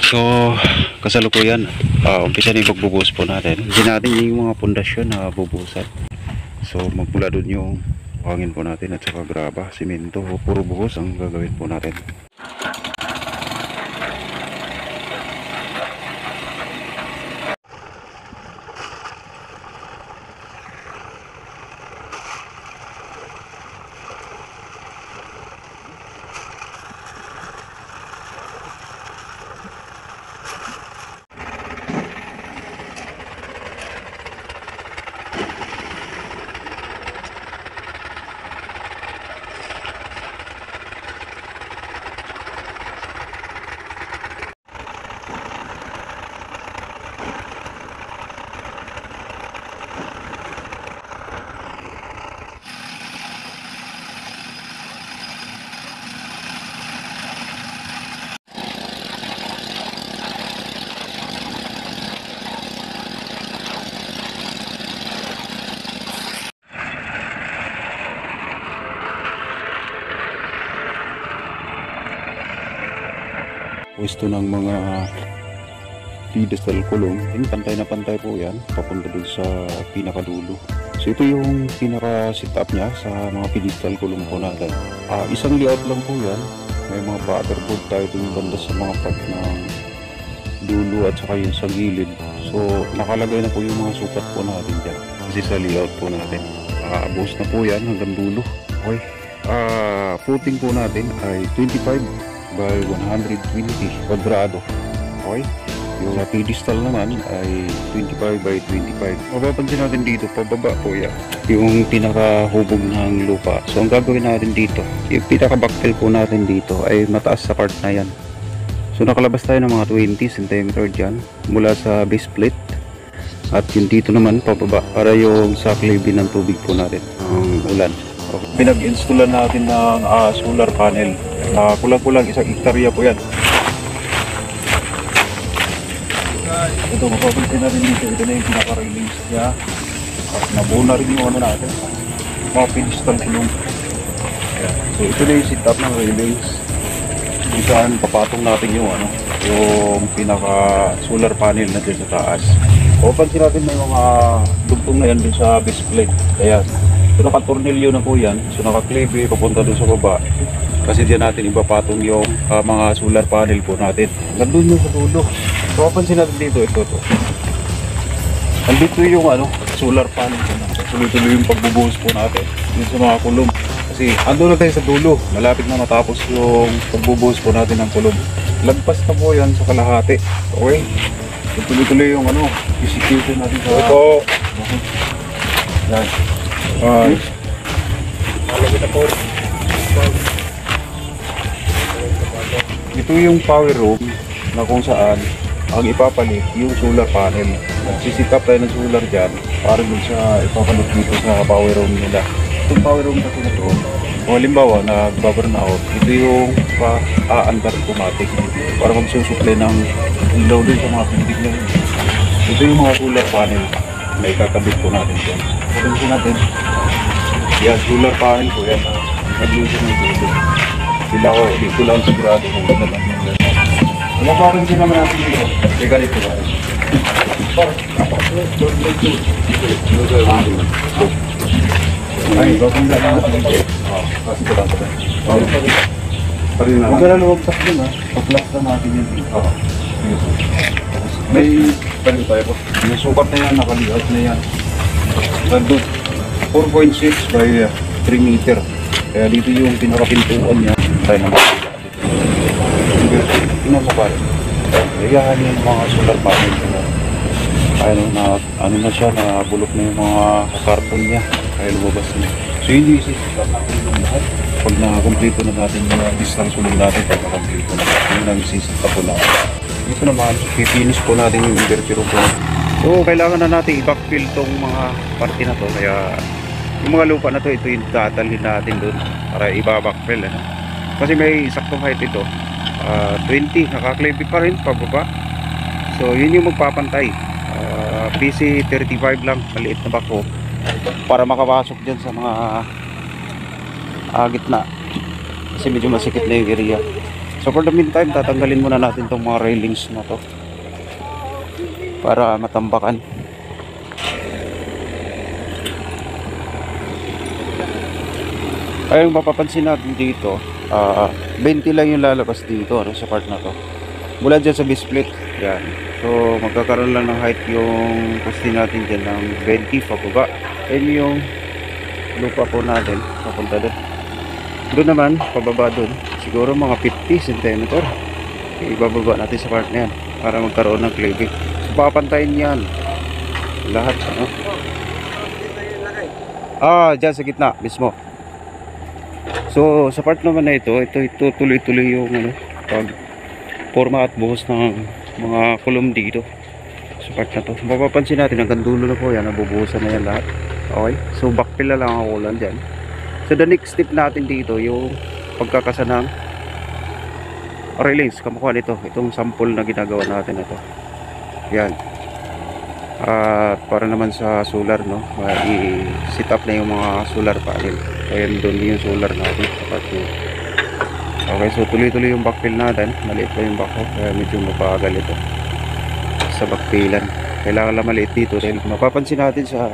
So, kasalukuyan, umpisa na yung pagbubuhos po natin. Hindi natin yung mga pundasyon na bubuhusan. So, magmula doon yung hangin po natin at saka graba, simento, puro buhos ang gagawin po natin. Pwesto ng mga pedestal kulong, pantay na pantay po yan papunta dun sa pinakadulo. So ito yung pinaka setup niya sa mga pedestal kulong po natin. Isang layout lang po yan, may mga butterboard tayo dun banda sa mga part ng dulo at saka yung sa gilid. So nakalagay na po yung mga sukat po natin dyan kasi sa layout po natin. Buhos na po yan hanggang dulo. Okay. Footing po natin ay 25 by 120 kwadrado. Okay, yung pedestal naman ay 25 by 25. Mapapansin natin dito pababa po yan yung pinakahubog ng lupa. So ang gagawin natin dito, yung pinaka backfill po natin dito ay mataas sa part na yan. So nakalabas tayo ng mga 20 cm dyan mula sa base plate, at yung dito naman pababa para yung sa clave ng tubig po natin ang ulan. Okay. Pinag-installan natin ng solar panel. Kulang-kulang 1 hektarya po yan. Ito, mapapansin natin dito. Ito na yung pinaka-railings niya. At nabuo na rin yung ano natin, mga pedestal kulong. So ito na yung setup ng railings. Kung saan papatong natin yung yung pinaka-solar panel na dyan sa taas. Mapapansin natin may mga dugtong na yan dun sa base plate. Kaya so naka-tornilyo na po yan. So naka-clave papunta dun sa baba. Kasi diyan natin ipapatong yung mga solar panel po natin. Nandun yung sa dulo. So mapapansin natin dito, ito. Nandito yung solar panel po natin. Tuloy-tuloy yung pagbubuhos po natin yung sa mga kulong. Kasi andun na tayo sa dulo. Malapit na matapos yung pagbubuhos po natin ng kulong. Lagpas na po yan sa kalahati. Okay? So tuloy-tuloy yung execution natin sa ito. Yan. Malapit na po. Ito yung power room na kung saan ang ipapalit yung solar panel. Nagsisit up tayo ng solar dyan para dun sa ipapalit dito sa power room nila. Itong power room kasi na ito, kung halimbawa nag-burn out, ito yung pa-aandar automatic para magsusupply ng ilaw dun sa mga pindig na yun. Ito yung mga solar panel na ikakabit po natin dyan. Pagkasin natin, yan, solar panel po yan. Nag-lusin ng dulo. Dito lang sigurado kung ganda lang yung ganda. Wala pa rin din naman natin dito. Kaya ganito ba? Ay, bakong lang natin dito. Kasi ko lang ito. Huwag ka na lumagpas din Pag-plus na natin yun. May palit tayo po. May sukat na yan, nakalihat na yan. Nandun, 4.6 by 3 meter. Kaya dito yung pinakapintuan niya. Tayo naman. Tingnan mo pare. Kaya yung mga solar panel na siya, nabulok na yung mga karton niya. Kaya lumabas na. So yun yung isisip natin yung lahat. Pag nakakomplito na natin yung distance ulit natin, pag nakakomplito na yun ang isisip po natin. Ito naman, pipinish po natin yung inverter po. So kailangan na natin i-backfill tong mga parte na to. Kaya yung mga lupa na to, ito yung tatalhin natin doon para i-backfill. Kasi may saktong height ito. 20, naka-clave pa rin pababa. So yun yung magpapantay. PC 35 lang, maliit na bako para makapasok dyan sa mga gitna kasi medyo masikip na yung area. So for the meantime, tatanggalin muna natin tong mga railings na to para matambakan. Ayun, mapapansin natin dito, 20 lang yung lalabas dito, ano, sa part na to. Mula dyan sa B-split, yan. So magkakaroon lang ng height yung poste natin dyan ng 20 pababa. Ayun yung lupa po natin, papunta doon. Doon naman, pababa doon, siguro mga 50 cm. Ibababa natin sa part na yan para magkaroon ng cleavage. So papantayin yan lahat, ano. Dyan sa gitna mismo. So sa part naman na ito tuloy-tuloy yung ano, pag forma at buhos ng mga kulom dito sa part na to. Mapapansin natin hanggang dulo na po yan, nabubuhusan na yan lahat. Okay, so backfill na lang ang ulan dyan. So the next step natin dito yung pagkakasa ng railings. Kamukha nito, itong sample na ginagawa natin na to. Yan. At para naman sa solar, no, i-set up na yung mga solar panel. Ayan, doon yung solar natin sa part 2. Okay, so tuloy-tuloy yung backfill natin. Maliit pa yung backhoe, kaya medyo mabagal ito sa backfillan. Kailangan lang maliit dito dahil mapapansin natin sa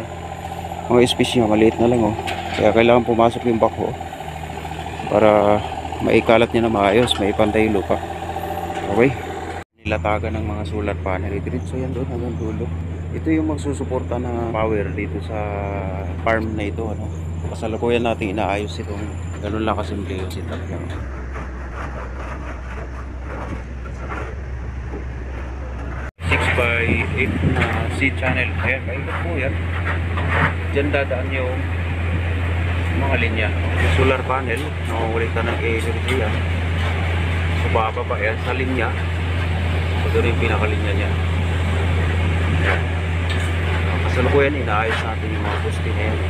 mga space niya, maliit na lang, oh. Kaya kailangan pumasok yung backhoe para maikalat niya na maayos, maipantay yung lupa. Okay, nilatagan ng mga solar panel. So yan doon hanggang dulo. Ito yung magsusuporta na power dito sa farm na ito, ano. Kasalukuyan natin inaayos itong ganun lang kasimple yung setup niya. 6x8 na C-channel. Ayan, paikot po yan. Diyan dadaan yung mga linya. Yung solar panel, nakukulitan ng energy yan. So bababa yan sa linya. So doon yung pinakalinya niya. Ayan. Kasalukuyan, inaayos natin yung mga poste na yan.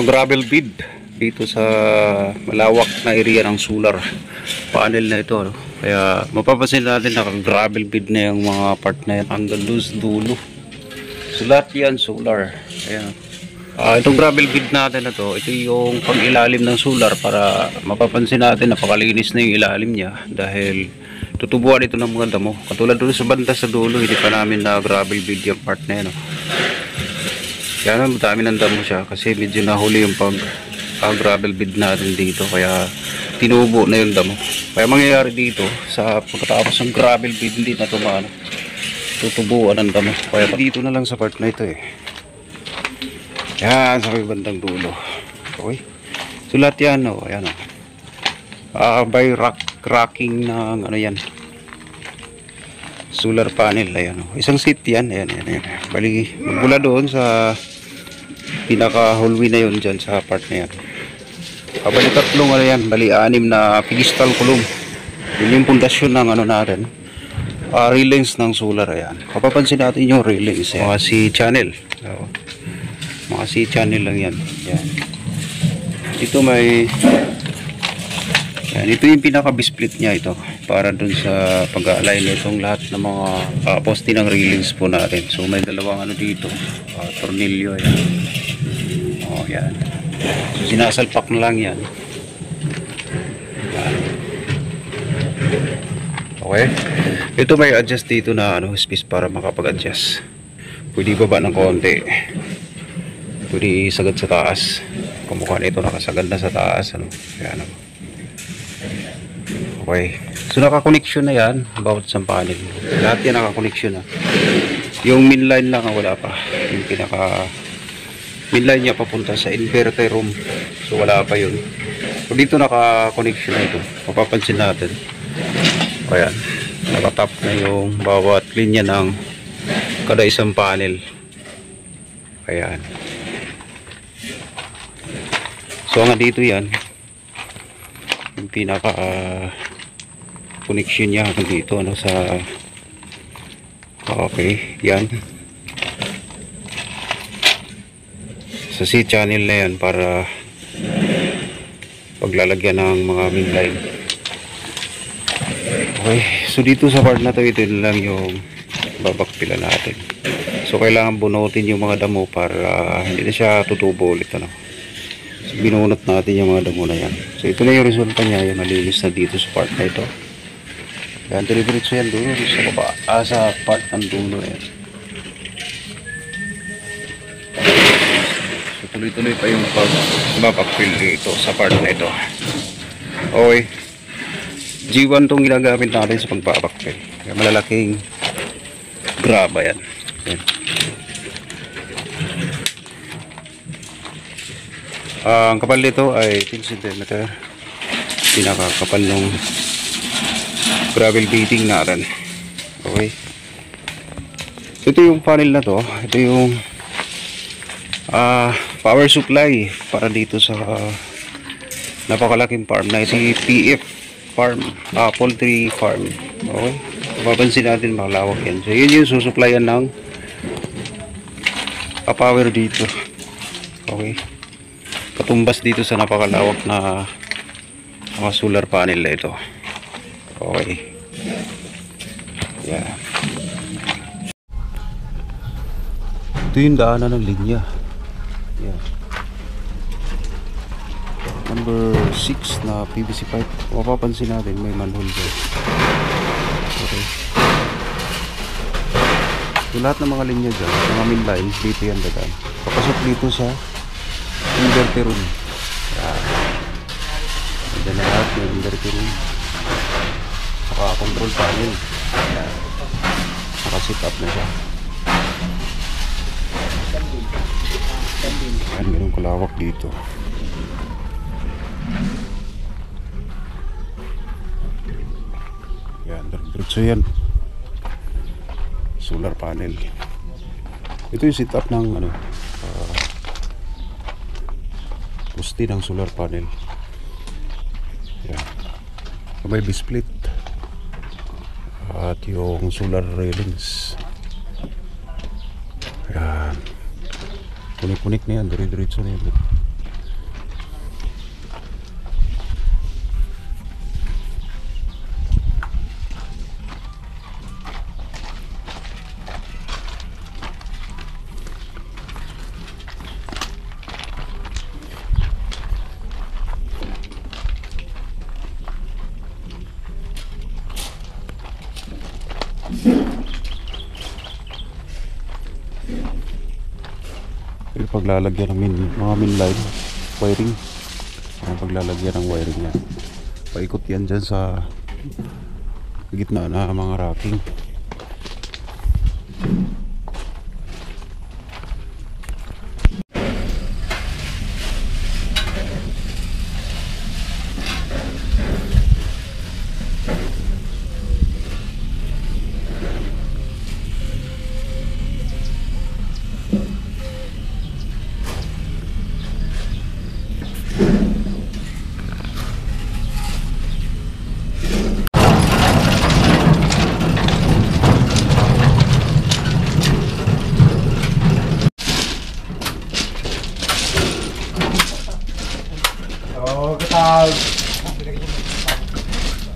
Gravel bed dito sa malawak na area ng solar panel na ito, no? Kaya mapapansin natin na gravel bed na yung mga part na yan hanggang dulo. So lahat yan solar. Ayan. Itong gravel bed natin na to, ito yung pang-ilalim ng solar para mapapansin natin napakalinis na yung ilalim niya dahil tutubuan ito ng mga damo. Katulad doon sa banda sa dulo, hindi pa namin na gravel bed yung part na yan, no? Kaya naman madami ng damo siya kasi medyo nahuli yung gravel bed natin dito, kaya tinubo na yung damo. Kaya mangyayari dito sa pagkatapos ng gravel bed, hindi na tumano, tutubuan ng damo. Kaya dito na lang sa part na ito, yan sa may bandang dulo. Okay, so lahat yan, ayan, by racking ng ano yan, solar panel. Ayan, isang seat yan. Ayan. Bali magmula doon sa pinaka hallway na yun dyan sa part na yan. Bali tatlong ano yan, bali 6 na pedestal kulong. Yun yung pundasyon ng ano natin, railings ng solar. Ayan, papapansin natin yung railings, mga C-channel. Mga C-channel lang yan. Ayan. Ito may yan, ito yung pinaka-B-split niya ito para dun sa pag-align nitong lahat ng mga poste ng railings po natin. So may dalawang ano dito, tornilyo. Ayan. Yan. So sinasalpak na lang yan. Okay. Ito may adjust dito na ano, space para makapag-adjust. Pwede baba ng konti. Pwede isagad sa taas. Kumukha nito nakasagad na sa taas, ano. Yan. Okay. So naka-connection na yan bawat isang panel. Lahat yan naka-connection na. Yung main line lang ang wala pa. Yung pinaka main line niya papunta sa inverter room. So wala pa yun. So dito naka-connection na ito. Mapapansin natin. Ayan. Nakatap na yung bawat linya ng kada isang panel. Ayan. So nga dito yan. Yung pinaka connection niya hanggang dito ano sa okay, yan. Sa C channel na yan para paglalagyan ng mga main line. Okay, so dito sa part na to, ito lang yung babakpila natin. So kailangan bunutin yung mga damo para hindi na siya tutubo ulit ano. So binunot natin yung mga damo na yan. So ito na yung resulta niya, yung malinis na dito sa part na ito. Yan, deliveritso yan doon sa baba, sa part ng dulo yan. So tuloy-tuloy pa yung pagbabakpil dito sa part na ito. Okay, G1 tong ginagamit natin sa pagbabakpil. Malalaking graba yan. Yan. Ang kapal nito ay 10 cm. Pinakakapal nung gravel beading natin. Okay. Ito yung panel na to. Ito yung power supply para dito sa napakalaking farm na si PF farm, poultry farm. Okay. Mapapansin natin makalawak yan. So yun yung susuplayan ng power dito. Okay. Katumbas dito sa napakalawak na mga solar panel na ito. Okay. Yeah. Ito yung daanan ng linya. Yeah. Number 6 na PVC pipe. Mapapansin natin may manhole dyan. Okay. So lahat ng mga linya dyan, mga main line, dito yan dagan. Papasok dito sa inverter room. Yeah. Diyan na lahat yung inverter room. Saka control panel. Ayan. Naka-sit up na siya. Ayan, meron kalawak dito. Ayan, diretso yan. Solar panel. Ito yung sit up ng ano, poste ng solar panel. Ayan. May B-split. At yung solar railings. Ayan. Kunik-kunik na yan. Diretso na yan. Paglalagyan ng mga main line wiring, paglalagyan ng wiring yan, paikot yan dyan sa gitna na mga racking. Oh, ketag.